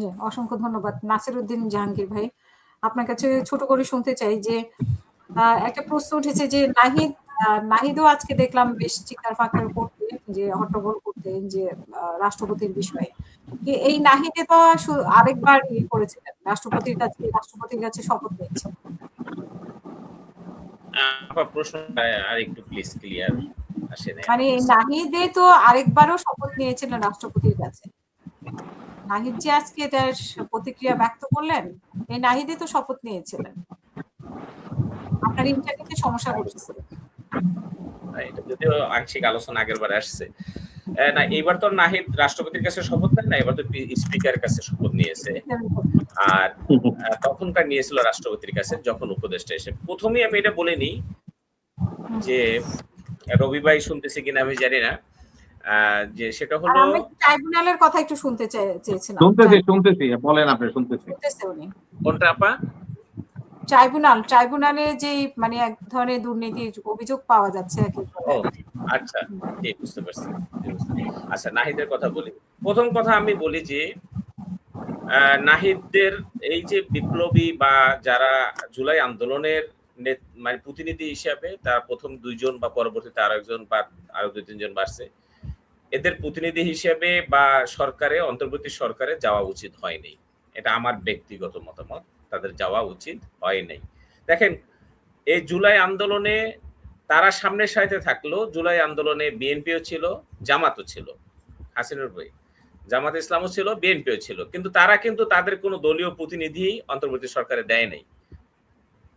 জি, অসংখ্য ধন্যবাদ নাসিরউদ্দিন জাহাঙ্গীর ভাই। আপনার কাছে ছোট করে শুনতে চাই যে একটা প্রশ্ন উঠেছে যে নাহিদও আজকে দেখলাম বেশ চিৎকার-ফাঁকার করতে যে হট্টগোল করতে যে রাষ্ট্রপতির বিষয়ে। এই নাহিদে তো আরেকবার করেছিলেন। রাষ্ট্রপতির কাছে শপথ নিয়েছেন। আপনার প্রশ্নটা আরেকটু প্লিজ ক্লিয়ার আসে নাই। মানে নাহিদে তো আরেকবারও শপথ নিয়েছিলেন রাষ্ট্রপতির কাছে। নাহিদ যে আজকে এটার প্রতিক্রিয়া ব্যক্ত করলেন, এই নাহিদে তো শপথ নিয়েছিলেন। আপনার ইন্টারনেটে সমস্যা করতেছে। এটা যদিও আংশিক আলোচনা আগেরবার আসছে। না এবার তো নাহিদ রাষ্ট্রপতির কাছে শপথ নেয় না, এবার তো স্পিকারের কাছে শপথ নিয়েছে। আর তখনকার নিয়েছিল রাষ্ট্রপতির কাছে যখন উপদেষ্টা এসে। প্রথমেই আমি এটা বলে নিই যে রবি ভাই শুনতেছে কিনা আমি জানি না। যে সেটা হলো আমি ট্রাইব্যুনালের কথা একটু শুনতে চেয়েছিলাম। শুনতেছি বলেন আপনি শুনতেছি। কোনটা আপা? ট্রাইব্যুনালে যে মানে এক ধরনের দুর্নীতির অভিযোগ পাওয়া যাচ্ছে আচ্ছা, জি বুঝতে পারছি। আচ্ছা নাহিদের কথা বলি। প্রথম কথা আমি বলি যে নাহিদদের এই যে বিপ্লবী বা যারা জুলাই আন্দোলনের মানে প্রতিনিধি হিসাবে তার প্রথম ২ জন বা পরবর্তীতে আরো একজন বা আরো ২-৩ জন বাড়ছে। এদের প্রতিনিধি হিসেবে বা সরকারে অন্তর্বর্তী সরকারে যাওয়া উচিত হয়নি। এটা আমার ব্যক্তিগত মতামত। তাদের যাওয়া উচিত হয় নাই। দেখেন এই জুলাই আন্দোলনে তারা সামনের সারিতে থাকলো। জুলাই আন্দোলনে বিএনপিও ছিল, জামাতও ছিল। হাসিনুর ভাই জামাত ইসলামও ছিল, বিএনপিও ছিল। কিন্তু তারা কিন্তু তাদের কোনো দলীয় প্রতিনিধি অন্তর্বর্তী সরকারে দেয় নাই।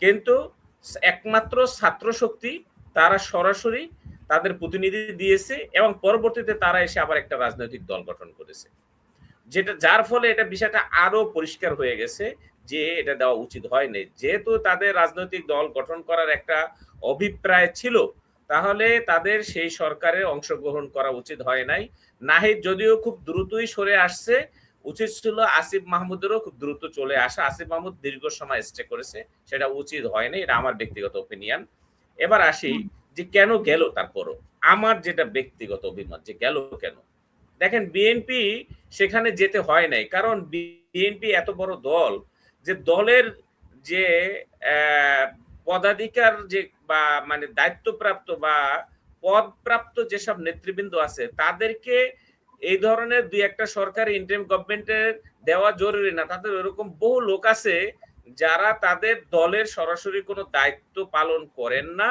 কিন্তু একমাত্র ছাত্র শক্তি তারা সরাসরি তাদের প্রতিনিধি দিয়েছে এবং পরবর্তীতে তারা এসে আবার একটা রাজনৈতিক দল গঠন করেছে। যার ফলে এটা বিষয়টা আরো পরিষ্কার হয়ে গেছে যে এটা দেওয়া উচিত হয়নি। যেহেতু তাদের রাজনৈতিক দল গঠন করার একটা অভিপ্রায় ছিল, তাহলে তাদের সেই সরকারে অংশগ্রহণ করা উচিত হয় নাই। নাহিদ যদিও খুব দ্রুতই সরে আসছে, উচিত ছিল আসিফ মাহমুদেরও খুব দ্রুত চলে আসা। আসিফ মাহমুদ দীর্ঘ সময় স্টে করেছে, সেটা উচিত হয়নি। এটা আমার ব্যক্তিগত ওপিনিয়ন। এবার আসি যে কেন গেল তারপরও। আমার যেটা ব্যক্তিগত অভিমত যে গেল কেন। দেখেন বিএনপি সেখানে যেতে হয় নাই, কারণ বিএনপি এত বড় দল যে দলের যে পদাধিকার যে বা মানে দায়িত্বপ্রাপ্ত বা পদপ্রাপ্ত যেসব নেতৃবৃন্দ আছে তাদেরকে এই ধরনের দুই একটা সরকারি ইন্টারিম গভর্নমেন্টের দেওয়া জরুরি না। তাদের এরকম বহু লোক আছে যারা তাদের দলের সরাসরি কোনো দায়িত্ব পালন করেন না,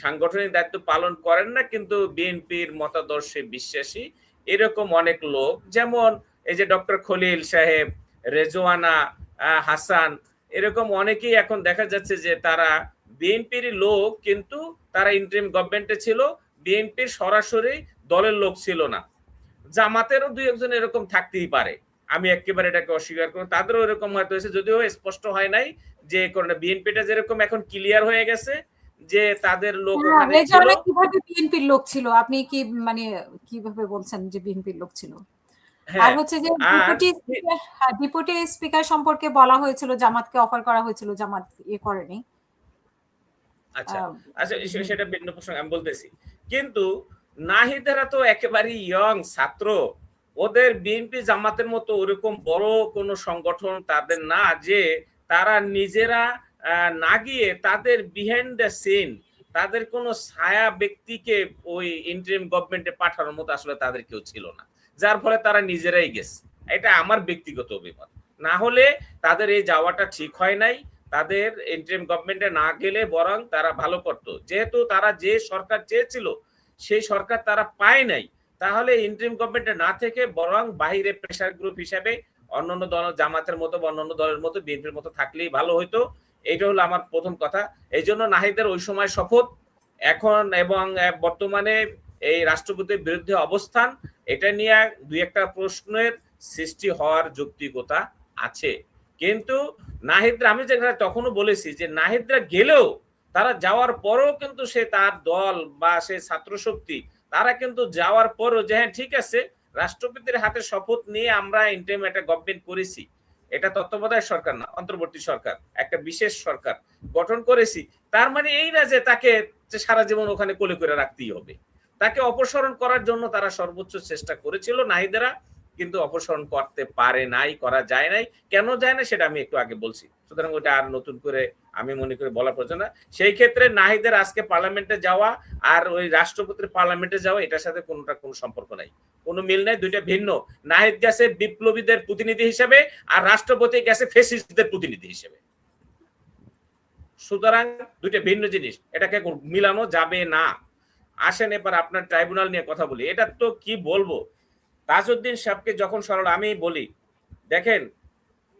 সাংগঠনিক দায়িত্ব পালন করেন না, কিন্তু বিএনপির মতাদর্শে বিশ্বাসী। এরকম অনেক লোক, যেমন এই যে ডক্টর খলিল সাহেব, রেজওয়ানা হাসান, এরকম অনেকেই এখন দেখা যাচ্ছে যে তারা বিএনপির লোক, কিন্তু তারা ইন্টারিম গভর্নমেন্টে ছিল, বিএনপির সরাসরি দলের লোক ছিল না। জামাতেরও দুই একজন এরকম থাকতেই পারে, আমি একেবারে এটাকে অস্বীকার করব। তাদেরও এরকম হয়তো হয়েছে, যদিও স্পষ্ট হয় নাই যে কারণে বিএনপিটা যেরকম এখন ক্লিয়ার হয়ে গেছে যে তাদের লোক ওখানে ছিল। কিভাবে বিএনপির লোক ছিল আপনি কি মানে কিভাবে বলছেন যে বিএনপির লোক ছিল? আর হচ্ছে যে ডেপুটি স্পিকার সম্পর্কে বলা হয়েছিল জামাতকে অফার করা হয়েছিল, জামাত করেনি। আচ্ছা আচ্ছা, সেটা ভিন্ন প্রসঙ্গ, আমি বলতেছি। কিন্তু নাহিদেরা তো একেবারে ইয়ং ছাত্র, ওদের বিএনপি জামাতের মতো ওরকম বড় কোনো সংগঠন তাদের না যে তারা নিজেরা না গিয়ে তাদের বিহাইন্ড দ্য সিন তাদের কোনো ছায়া ব্যক্তিকে ওই ইন্টারিম গভর্নমেন্টে পাঠানোর মতো আসলে তাদের কেউ ছিল না, যার ফলে তারা নিজেরাই গেছে। এটা আমার ব্যক্তিগত অভিমত। না হলে তাদের এই যাওয়াটা ঠিক হয় নাই। তাদের ইন্টারিম গভর্নমেন্টে না গেলে বরং তারা ভালো করত। যেহেতু তারা যে সরকার চেয়েছিল সেই সরকার তারা পায় নাই, তাহলে ইন্টারিম গভর্নমেন্টে না থেকে বরং বাহিরে প্রেসার গ্রুপ হিসেবে অন্যান্য দল, জামাতের মতো বা অন্যান্য দলের মতো বিএনপির মতো থাকলেই ভালো হইতো। এইটা হলো আমার প্রথম কথা। এই জন্য নাহিদের ওই সময় শপথ, এখন এবং বর্তমানে এই রাষ্ট্রপতির বিরুদ্ধে অবস্থান, এটা নিয়ে দুই একটা প্রশ্নের সৃষ্টি হওয়ার যৌক্তিকতা আছে। কিন্তু নাহিদরা, আমি যেটা তখনও বলেছি যে নাহিদরা গেলেও, তারা যাওয়ার পরও কিন্তু সে তার দল বা সে ছাত্র শক্তি তারা কিন্তু যাওয়ার পরও যে হ্যাঁ ঠিক আছে, রাষ্ট্রপতির হাতে শপথ নিয়ে আমরা ইন্টারিম একটা গভর্নমেন্ট করেছি, এটা তত্ত্বাবধায়ক সরকার না, অন্তর্বর্তী সরকার, একটা বিশেষ সরকার গঠন করেছি, তার মানে এই না যে তাকে সারা জীবন ওখানে কোলে করে রাখতেই হবে। তাকে অপসারণ করার জন্য তারা সর্বোচ্চ চেষ্টা করেছিল নাহিদেরা, কিন্তু অপসারণ করতে পারে নাই, করা যায় নাই। কেন যায় না সেটা আমি একটু আগে বলছি। সুতরাং ওটা আর নতুন করে আমি মনে করি বলার প্রয়োজন না। সেই ক্ষেত্রে নাহিদের আজকে পার্লামেন্টে যাওয়া আর ওই রাষ্ট্রপতির পার্লামেন্টে যাওয়া এটার সাথে কোনো সম্পর্ক নাই, কোনো মিল নাই, দুইটা ভিন্ন। নাহিদ গেছে বিপ্লবীদের প্রতিনিধি হিসেবে আর রাষ্ট্রপতি গেছে ফ্যাসিস্টদের প্রতিনিধি হিসেবে। সুতরাং দুইটা ভিন্ন জিনিস, এটাকে মিলানো যাবে না। আসেন এবার আপনার ট্রাইব্যুনাল নিয়ে কথা বলি। এটা তো কি বলবো, তাজউদ্দিন সাহেবকে যখন সরল আমি বলি, দেখেন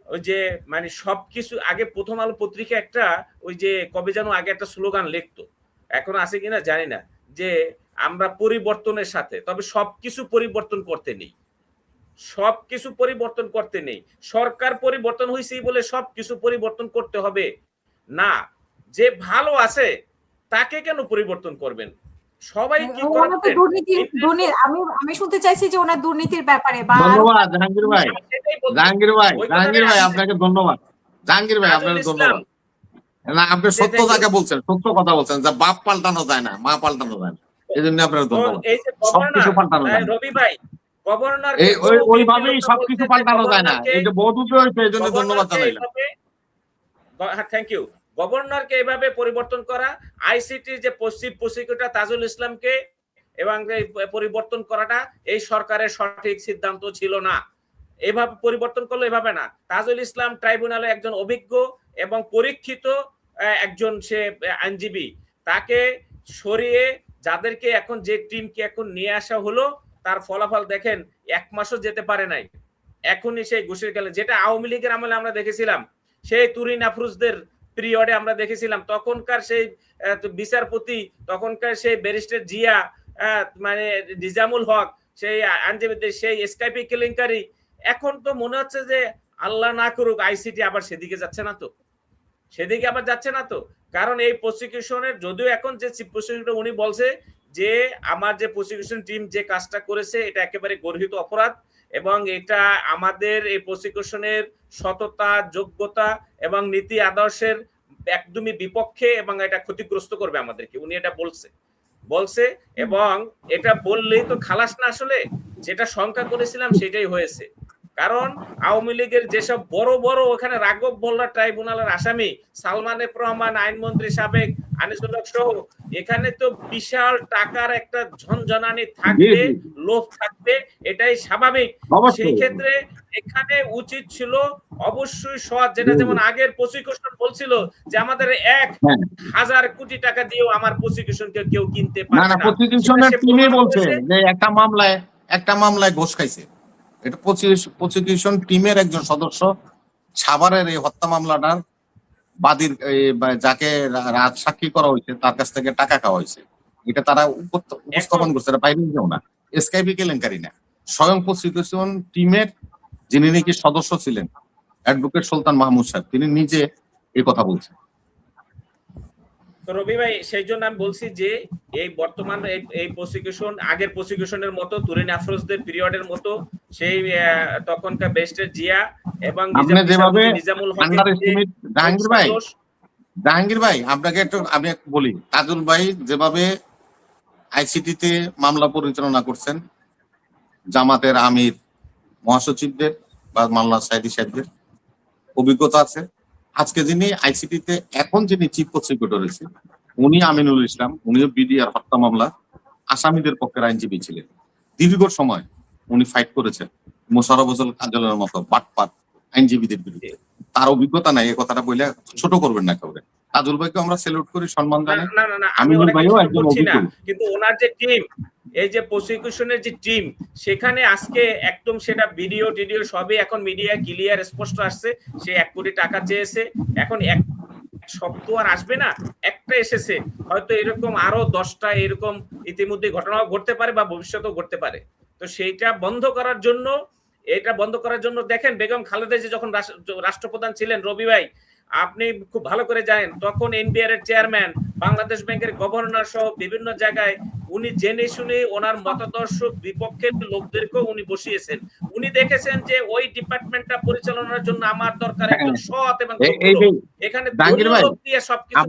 ওই যে মানে সবকিছু আগে প্রথম আলো পত্রিকা একটা ওই যে কবে যেন আগে একটা স্লোগান লিখতো, এখন আছে কিনা জানি না, যে আমরা পরিবর্তনের সাথে, তবে সবকিছু পরিবর্তন করতে নেই, সবকিছু পরিবর্তন করতে নেই। সরকার পরিবর্তন হয়েছে বলে সবকিছু পরিবর্তন করতে হবে না। যে ভালো আছে তাকে কেন পরিবর্তন করবেন? সবাই কি করাপ্টেড, আমি শুনতে চাইছি যে ওনার দুর্নীতির ব্যাপারে। ধন্যবাদ জাহাঙ্গীর ভাই। জাহাঙ্গীর ভাই আপনাকে ধন্যবাদ। জাহাঙ্গীর ভাই আপনাকে ধন্যবাদ। না, আপনি সত্য জায়গা বলছেন, সত্য কথা বলছেন, যে বাপ পাল্টানো যায় না, মা পাল্টানো যায় না, এই জন্য আপনার ধন্যবাদ। সবকিছু পাল্টানো যায় না রবি ভাই, গভর্নর ওইভাবেই সবকিছু পাল্টানো যায় না। এই যে বহুত উপরে হয়েছে, এই জন্য ধন্যবাদ জানাইলাম। Thank you. গভর্নরকে এভাবে পরিবর্তন করা, আইসিটির যে চিফ প্রসিকিউটর তাজুল ইসলামকে এবং পরিবর্তন করাটা এই সরকারের সঠিক সিদ্ধান্ত ছিল না। এভাবে পরিবর্তন করলো, এভাবে না। তাজুল ইসলাম ট্রাইব্যুনালে একজন অভিজ্ঞ এবং পরীক্ষিত একজন সে আইনজীবী, তাকে সরিয়ে যাদেরকে এখন যে টিমকে এখন নিয়ে আসা হলো তার ফলাফল দেখেন, 1 মাসও যেতে পারে নাই, এখনই সেই ঘুষের খেলে, যেটা আওয়ামী লীগের আমলে আমরা দেখেছিলাম, সেই তুরিন আফরোজদের পিরিয়ডে আমরা দেখেছিলাম, তখনকার সেই বিচারপতি, তখনকার সেই ব্যারিস্টার জিয়া, মানে নিজামুল হক, সেই আইনজীবীদের সেই এসকাইপি কেলেঙ্কারি। এখন তো মনে হচ্ছে যে আল্লাহ না করুক আইসিটি আবার সেদিকে যাচ্ছে না তো, সেদিকে আবার যাচ্ছে না তো। কারণ এই প্রসিকিউশনের, যদিও এখন যে চিফ প্রসিকিউটর উনি বলছে যে আমার যে প্রসিকিউশন টিম যে কাজটা করেছে এটা একেবারে গর্হিত অপরাধ এবং এটা আমাদের এই প্রসিকিউশনের সততা, যোগ্যতা এবং নীতি আদর্শের একদমই বিপক্ষে এবং এটা ক্ষতিগ্রস্ত করবে আমাদেরকে, উনি এটা বলছে। এবং এটা বললেই তো খালাস না, আসলে যেটা শঙ্কা করেছিলাম সেটাই হয়েছে। কারণ আওয়ামী লীগের যেসব বড় বড় ওখানে রাঘব বোল্লা ট্রাইব্যুনালের আসামি, সালমান এফ রহমান আইনমন্ত্রী সাবেক, আনিসুল হক সহ, এখানে তো বিশাল টাকার একটা ঝনঝনানি থাকবে, লোভ থাকবে, এটাই স্বাভাবিক। সেই ক্ষেত্রে এখানে উচিত ছিল অবশ্যই সৎ, যেটা যেমন আগের প্রসিকিউশন বলছিল যে আমাদের 1000 কোটি টাকা দিয়েও আমার প্রসিকিউশনকে কেউ কিনতে পারবে না। প্রসিকিউশনের টিমই বলছে যে একটা মামলায় ঘোষ খাইছে। এটা প্রসিকিউশন টিমের একজন সদস্য সাভারের এই হত্যা মামলাটার বাদীর যাকে রাজ সাক্ষী করা হয়েছে তার কাছ থেকে টাকা খাওয়া হয়েছে। এটা তারা উপস্থাপন করছে, এটা বাইরে কেউ না, এসকাইপি কেলেঙ্কারি না, স্বয়ং প্রসিকিউশন টিমের যিনি নাকি সদস্য ছিলেন অ্যাডভোকেট সুলতান মাহমুদ সাহেব, তিনি নিজে এই কথা বলছেন। তো রবি ভাই, সেই জন্য আমি বলছি যে এই বর্তমান এই প্রসিকিউশন আগের প্রসিকিউশনের মতো, তুরিন আফরোজদের পিরিয়ডের মতো, সেই তখনকার ব্যারিস্টার জিয়া এবং নিজামুল হক, জাহাঙ্গীর ভাই আপনাকে একটু আমি বলি, তাজুল ভাই যেভাবে আইসিটিতে মামলা পরিচালনা করছেন, জামাতের আমির মহাসচিবদের বা মামলা সাইদি সাহেবদের অভিজ্ঞতা আছে। আজকে যিনি আইসিটিতে এখন যিনি চিফ প্রসিকিউটর হয়েছে উনি আমিনুল ইসলাম, উনিও বিডিআর হত্যা মামলা আসামিদের পক্ষের আইনজীবী ছিলেন। দীর্ঘ সময় উনি ফাইট করেছেন মোশাররফ হোসেন কাজলের মতো বাটপাট আইনজীবীদের বিরুদ্ধে। তার অভিজ্ঞতা নাই, এই কথাটা বলে ছোট করবেন না কেউ। তাজুল ভাইকে আমরা স্যালুট করি, সম্মান জানাই। আমিনুল ভাইও একজন অভিজ্ঞ, কিন্তু ওনার যে টিম, এই যে প্রসিকিউশনের যে টিম, সেখানে আজকে একদম সেটা ভিডিও টিডিও সবই এখন মিডিয়া ক্লিয়ার স্পষ্ট আসছে, সে 1 কোটি টাকা চেয়েছে। এখন এক শব্দ আর আসবে না, একটা এসেছে, হয়তো এরকম আরো 10টা এরকম ইতিমধ্যে ঘটনা ঘটতে পারে বা ভবিষ্যতেও ঘটতে পারে। তো সেইটা বন্ধ করার জন্য, এটা বন্ধ করার জন্য দেখেন বেগম খালেদা জিয়া যখন রাষ্ট্রপ্রধান ছিলেন, রবি ভাই আপনি খুব ভালো করে জানেন, তখন এনবিআর এর চেয়ারম্যান, বাংলাদেশ ব্যাংকের গভর্নর সহ বিভিন্ন জায়গায় উনি জেনে শুনে ওনার মতাদর্শ বিপক্ষের লোকদেরকেও উনি বসিয়েছেন। উনি দেখেছেন যে ওই ডিপার্টমেন্টটা পরিচালনার জন্য আমার দরকার একজন সৎ এবং এখানে সবকিছু